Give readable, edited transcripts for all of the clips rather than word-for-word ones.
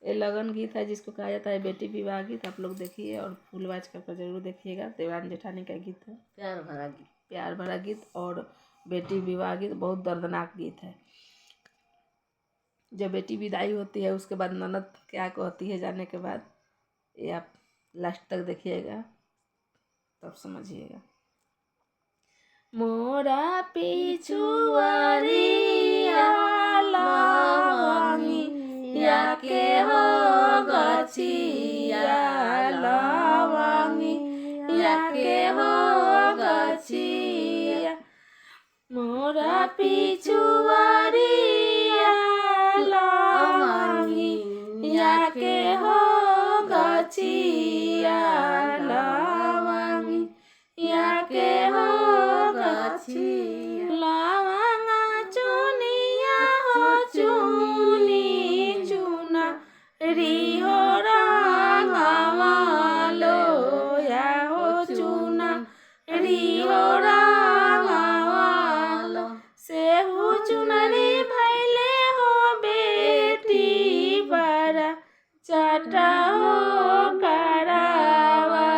ये लगन गीत है जिसको कहा जाता है बेटी विवाह गीत। आप लोग देखिए और फूलबाज कर जरूर देखिएगा। देवरानी जेठानी का गीत है, प्यार भरा गीत, प्यार भरा गीत और बेटी विवाह गीत बहुत दर्दनाक गीत है। जब बेटी विदाई होती है उसके बाद ननद क्या कहती है जाने के बाद, ये आप लास्ट तक देखिएगा तब समझिएगा। मोरा पिछुआरिया लवंगिया के हो गछिया, लवंगिया के हो गछिया, मोरा पिछुआरिया लवंगिया के हो गछिया, लवंगिया के हो लवंगा चुनिया हो चुनी चुना रिहो रंगवा लो या हो चुना रिहो रंगवा लो, सेहू चुनरी भैले हो बेटी बड़ा चाटा हो करावा,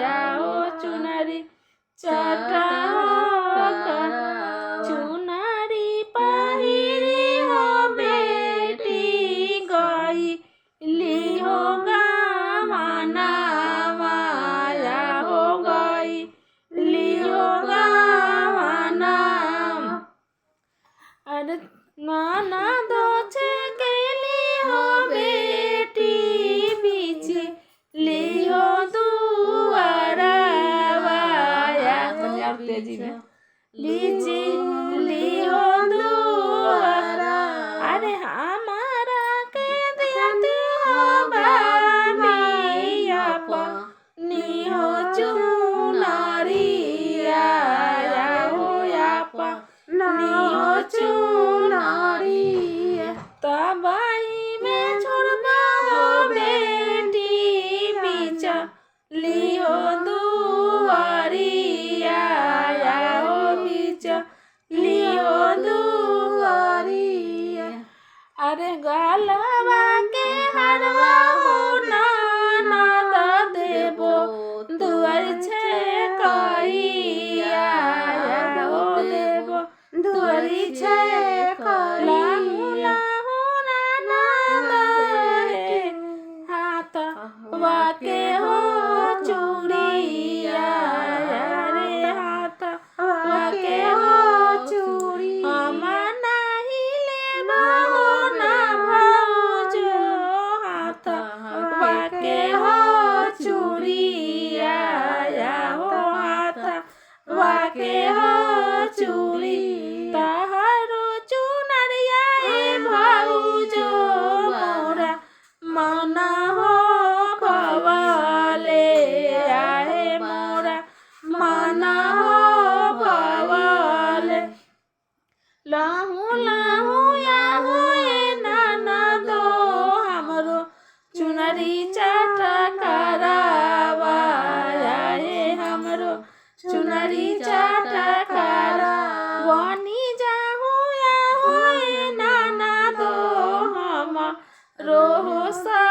या हो चुनरी चाटा चुनरी पहिरी हो बेटी गई ली हो गावनावा, या हो गई ली हो गावनावा, अरे नाना दो छेकेली हो बेटी बीच ली हो दुआरावा, या तेजी में लीची लियो दुआरा, अरे हमारा के देत हो बाबिया पनी हो चुनरिया, या हो या पनी हो चुनरिया, तबाही में छोड़बा हो बेटी बीचा लियो दुआरिया, लियो दुआरिया, अरे गलवा के हरवा हो ननद देबो दुआर छे कइया, हो देबो दुआरी छे कइया, ननद हे हाथ वाके हो चूड़िया, रे हाथ वाके हो वाके हो चूड़ी, तहरो चुनरिया भाऊजो मोरा मना हो भवाले, आहे मोरा मना हो भवाले, लाहू लाहू या होए नाना दो हमरो चुनरी चाटा करावा, आहे हमरो चुनरी चाटा करा वनी जाहू या होए नाना दो हम रोह सा